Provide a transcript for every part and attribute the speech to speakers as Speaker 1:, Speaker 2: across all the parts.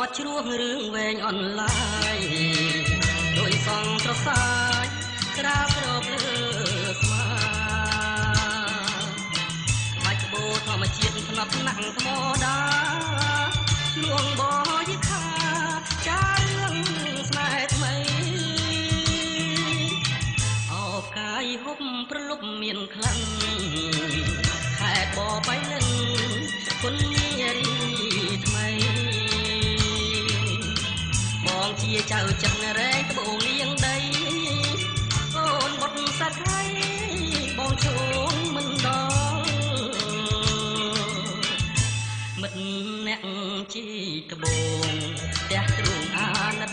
Speaker 1: ดជ្រោះរឿងវែងអនឡាញដោយសងត្រសាយក្រាបរកលើស្មាបាច់ក្បូរធម្មជាតិផ្នត់ណាំងធម្មតាឆ្លងបយខាចារឿងស្នេហ៍ថ្មីអោបកាយហុបប្រលប់មានខ្លាំងខែបបៃលិនគុណនារីថ្មីបងជាចៅចិនរែងត្បូងលៀងដីអូនបុតសាក់ໄខបងឈោងមិនដល់មិត្តអ្នកជីត្បូងផ្ទះទ្រូងអាណិត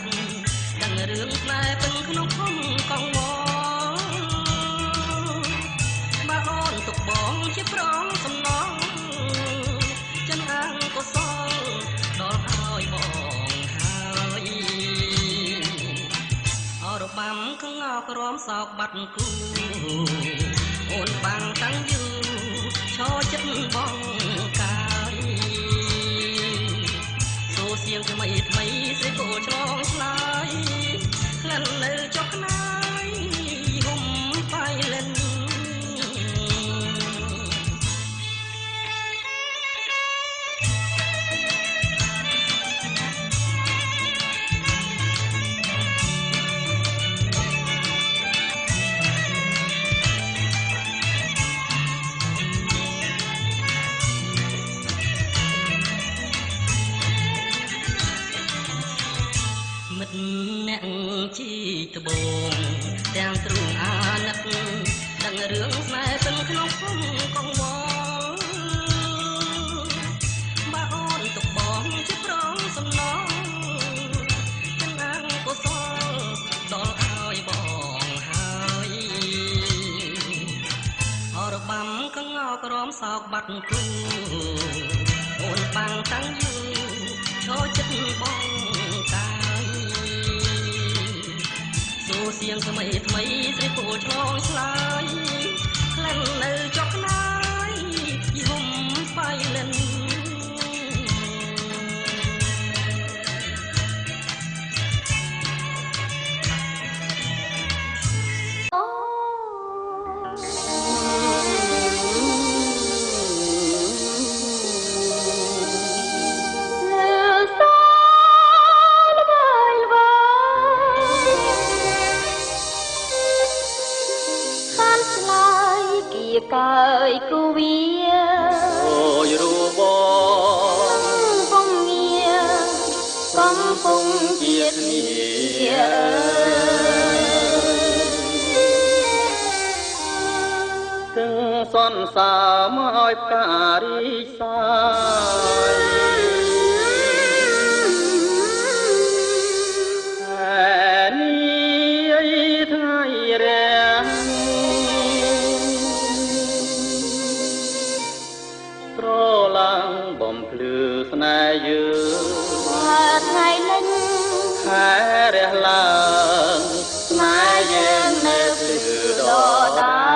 Speaker 1: ដឹងរឿងផ្លែពឹងក្នុងភូមិកងវបើអូនទុកបងជាប្រងសំណងចិនអាងក៏សងដល់ឲ្យបងហើយអរបាំខងអក្រមសោកបាត់គូអូនបាំងតាំងយូរឈរចិត្តបងកាយសូសៀងថ្មីថ្មីស្រីគោឆ្លងឆ្លើយក្លិននៅចុកខ្នាយហុំបៃលិនមិត្តអ្នកជីត្បូងទាំងទ្រូងអាណិតដឹងរឿងស្នេហ៍ពឹងក្នុងភូមិកងវបើអូនទុកបងជាប្រងសំណងចំណាំងក៏សល់ដល់ឲ្យបងហើយអរបាំកងអក្រមសោកបាត់គូអូនបាំងតាំងយូរឈរចិត្តបងកាសូសៀងថ្មីថ្មីស្រីគោឆ្លងឆ្លើយក្លិននៅចុកខ្នាយយំបៃលិន
Speaker 2: កើយគូវា
Speaker 1: អូយរូបង
Speaker 2: បងងារកំពុងជាតិនេះ
Speaker 1: ទាំងសន្សាមកឲ្យផ្ការីសាយថ្ងៃរាំងក្រឡាំងបំភ្លឺស្នេហ៍យើង
Speaker 2: ថ្ងៃលិញ
Speaker 1: ខែរះឡើងស្នេហ៍យើងនៅភ្លឺដដែល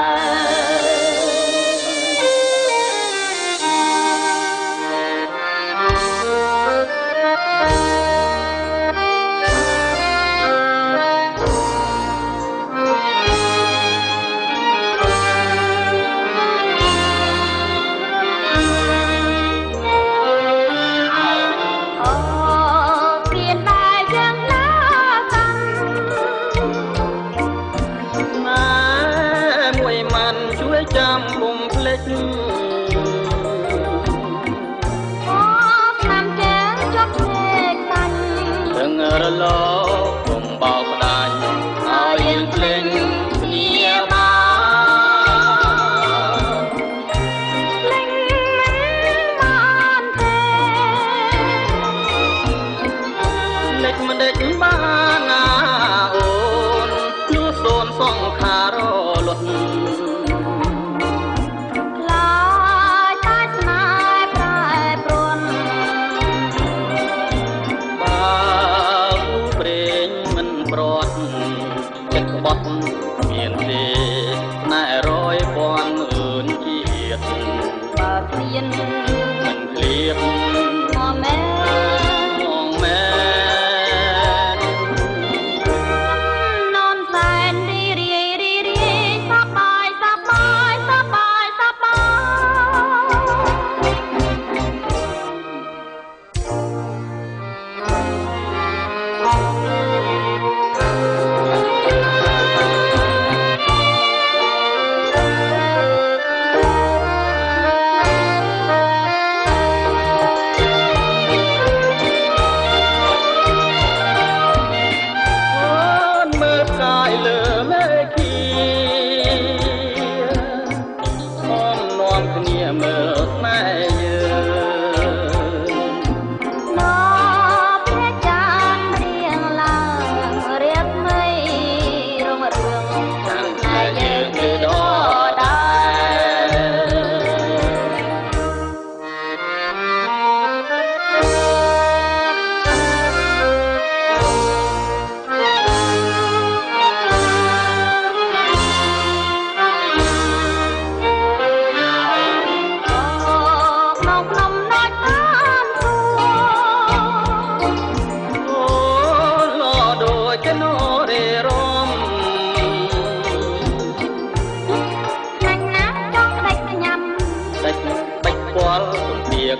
Speaker 1: ចាំពុំភ្លេច
Speaker 2: អូតាមទាំងចប់ភ្លេចតាញ់
Speaker 1: ទាំងរលកពុំបោកផ្ដាច់ឲ្យយើងភ្លេចគ្នាបាន
Speaker 2: ភ្លេចមិនបានទេ
Speaker 1: ភ្លេចមិនដេចបានណាអូនលួសូនសង្ខារលត់បត់មានទេណែរយពាន់អឿនជាតិ
Speaker 2: បើគ្មាន
Speaker 1: មិនឃ្លៀប
Speaker 2: មកមែ
Speaker 1: មកមែ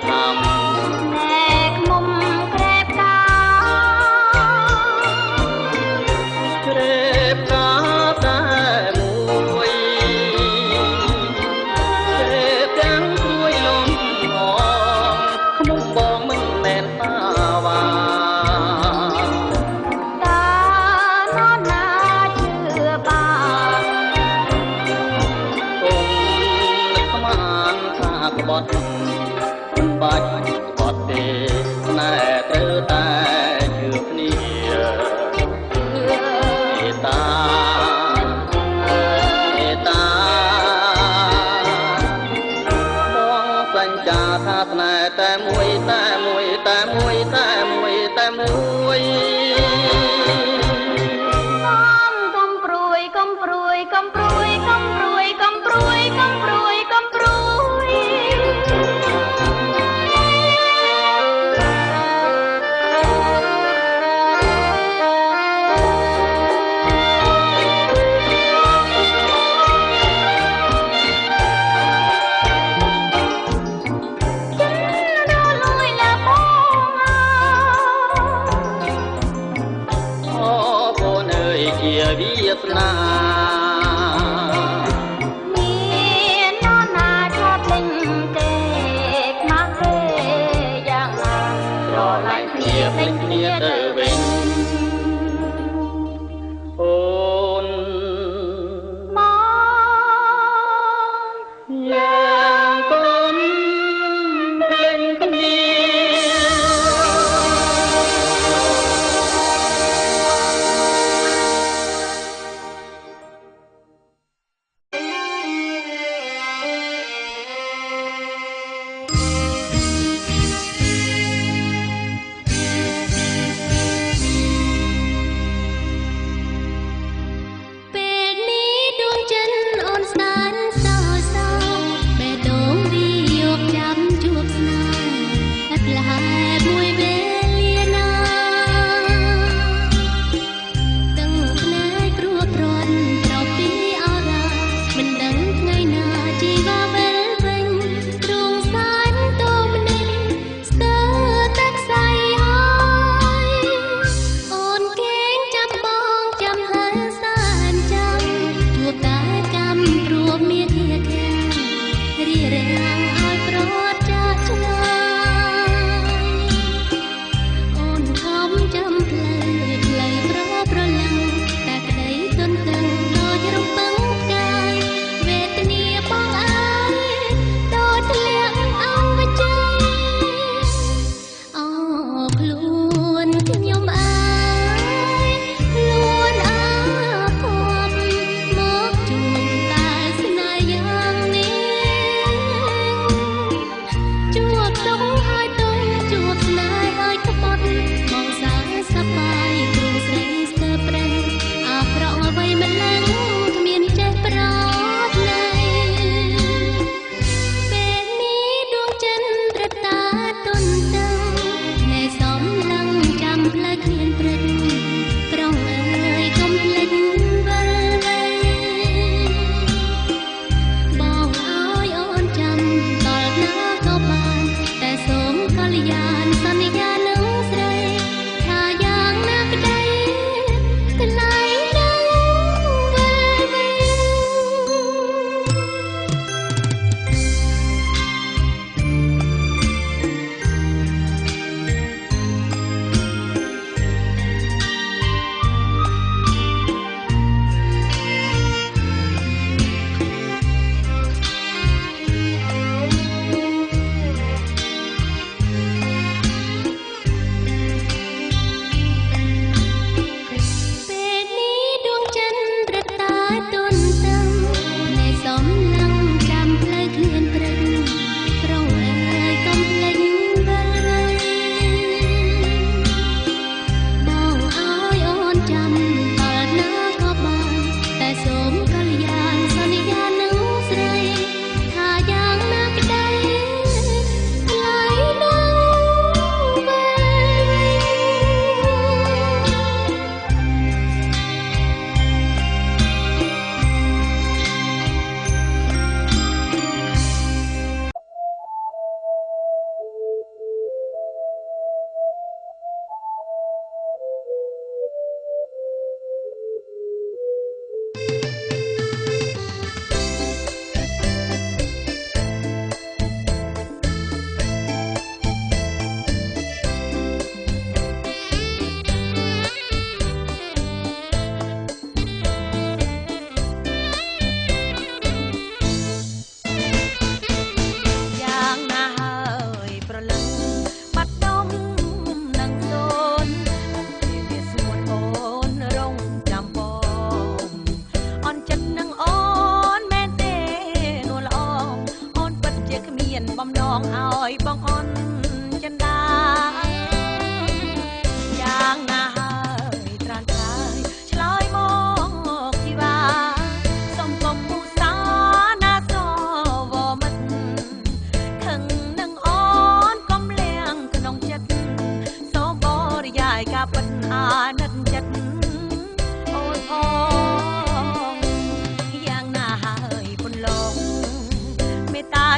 Speaker 1: ខំ
Speaker 2: แม่มุมแกรบกา
Speaker 1: เก็บกาแต่มวยเก็บยังช่วยลมหอมขมุกบองมันแน่นตาวา
Speaker 2: ตานอนนาเชื่อบา
Speaker 1: คงนึกมานข้ากบดมันបាច់បត់ទេណែត្រូវតែជឿគ្នាមេត្តាមេត្តាបងសញ្ចាថាស្នេហ៍តែមួយតែមួយតែមួយតែមួយតែមួយ
Speaker 2: កំព្រួយកំព្រួយកំព្រួយកំព្រួយកំព្រួយកំព្រួយកំព្រួយដ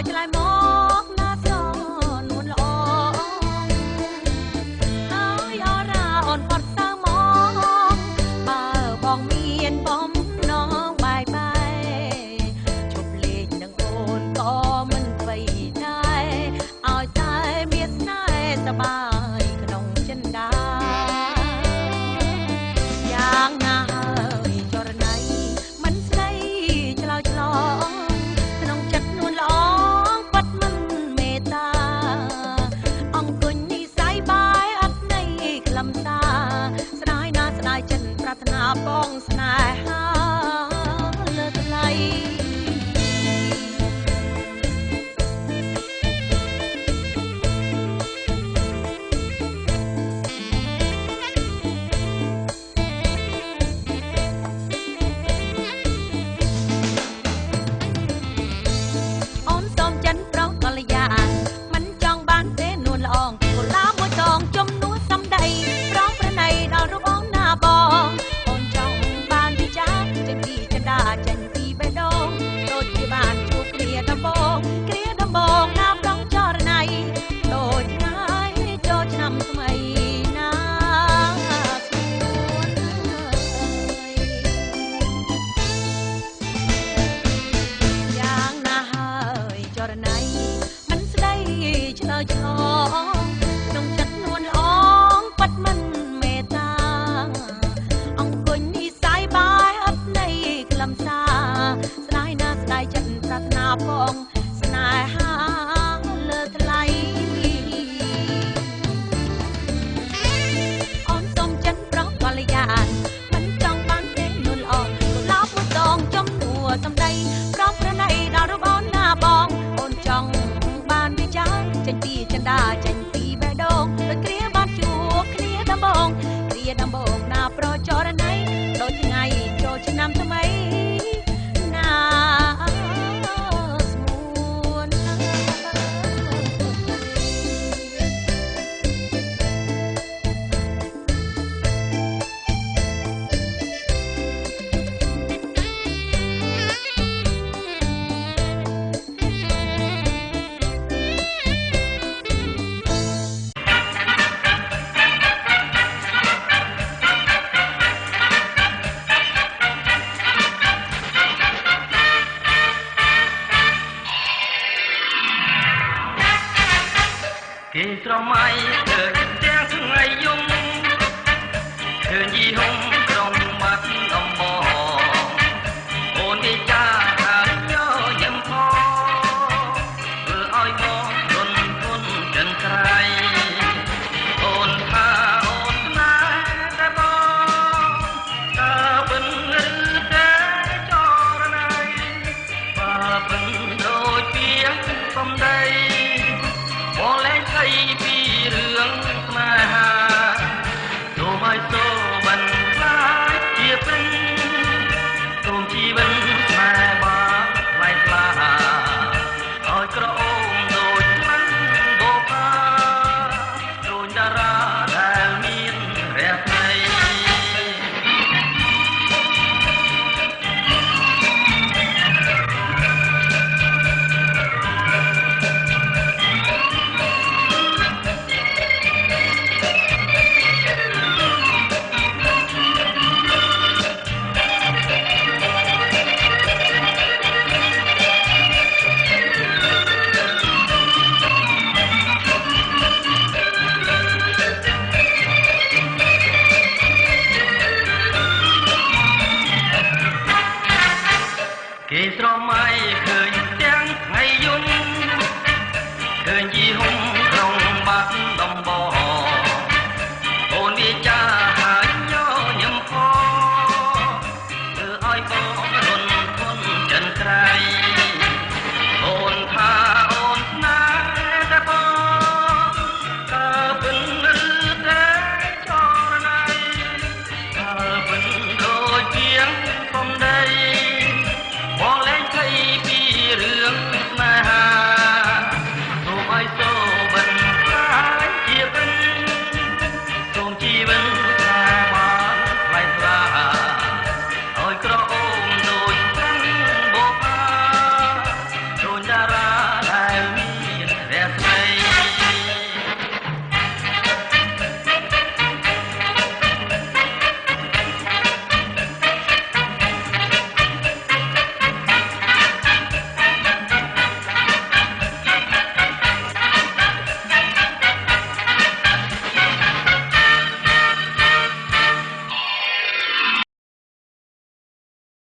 Speaker 3: ឆ្លើយមកណាស្រនួនល្អហើយអរ៉ាអូនគាត់សើមកបើបងមានបំណងបាយជប់លេងនឹងអូនក៏មិនអ្វីដែរឲ្យតែមានស្នេហ៍សប្បាយក្នុងចិន្តាយ៉ាងណាហើយចរណៃមិនស្ដីឆ្លោយឆ្លងក្នុងចិត្តនួនល្អបាត់មិនមេត្តាអង្គុញនិស័យបាយអត់នៃខ្លឹមសារស្ដាយណាស្ដាយចិត្តប្រាថ្នាបងស្នេហាលើថ្លៃអូនសូមចិនប្រុសកល្យាមិនចង់បានទេនួនល្អងកូឡាមួយដងចំនួនសំដីប្រងប្រណីដល់រូបអូនណាបងអូនចង់បានវិចារចេញពីចន្ទាចេញពីបេះដូងដូចជាបានជួបគ្នាដំបងណាប្រងចរណៃដូចថ្ងៃចូលឆ្នាំថ្មីណាស្រួនយ៉ាងណាហើយចរណៃមិនស្ដីឆ្លើយឆ្លងក្នុងចិត្តនួនល្អងបាត់មិនមេត្តាអង្គុញនិស័យបាយអត់នៃខ្លឹមសារស្ដាយណាស្ដាយចិត្តប្រាថ្នាផងស្នេហាលើថ្លៃអូនសូមចិនប្រុសកល្យាមិនចង់បានទេនួនល្អកុលាបមួយដងចំនួនសំដីប្រងប្រណីដល់រូបអូនណាបងអូនចង់បានវិចារចេញពីចន្ទាចេញពីបេះដូងដូចគ្រាបានជួបគ្នាដំបងណាប្រចរណៃដូចថ្ងៃចូលឆ្នាំថ្មីណាស្មួន
Speaker 1: គេស្រមៃធ្វើ